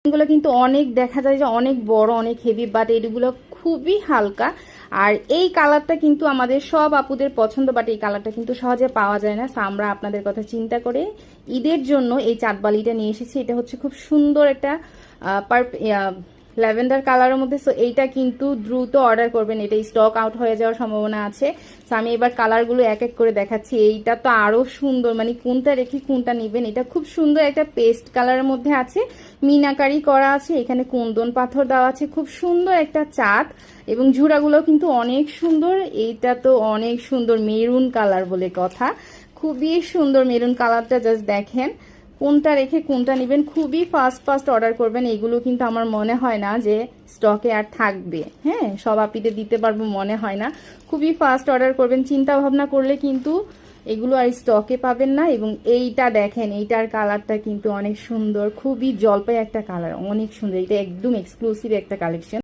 এগুলো কিন্তু অনেক দেখা যায় যে অনেক বড়, অনেক হেভি, বাট এগুলো খুবই হালকা। আর এই কালারটা কিন্তু আমাদের সব আপুদের পছন্দ, বাট এই কালারটা কিন্তু সহজে পাওয়া যায় না। আমরা আপনাদের কথা চিন্তা করে ঈদের জন্য এই চাঁদবালিটা নিয়ে এসেছি। এটা হচ্ছে খুব সুন্দর একটা ল্যাভেন্ডার কালারের মধ্যে। সো এইটা কিন্তু দ্রুত অর্ডার করবেন, এটা স্টক আউট হয়ে যাওয়ার সম্ভাবনা আছে। সো আমি এবার কালারগুলো এক এক করে দেখাচ্ছি। এইটা তো আরো সুন্দর, মানে কোনটা রেখে কোনটা নেবেন। এটা খুব সুন্দর একটা পেস্ট কালারের মধ্যে আছে, মিনাকারি করা আছে, এখানে কুন্দন পাথর দেওয়া আছে, খুব সুন্দর একটা চাঁদ, এবং ঝুড়াগুলো কিন্তু অনেক সুন্দর। এইটা তো অনেক সুন্দর মেরুন কালার বলে কথা, খুবই সুন্দর মেরুন কালারটা, জাস্ট দেখেন কোনটা রেখে কোনটা নেবেন। খুবই ফাস্ট অর্ডার করবেন, এগুলো কিন্তু আমার মনে হয় না যে স্টকে আর থাকবে। হ্যাঁ, সব আপিতে দিতে পারবো মনে হয় না। খুবই ফাস্ট অর্ডার করবেন, চিন্তা ভাবনা করলে কিন্তু এগুলো আর স্টকে পাবেন না। এবং এইটা দেখেন, এইটার কালারটা কিন্তু অনেক সুন্দর, খুবই জলপাই একটা কালার, অনেক সুন্দর। এটা একদম এক্সক্লুসিভ একটা কালেকশন।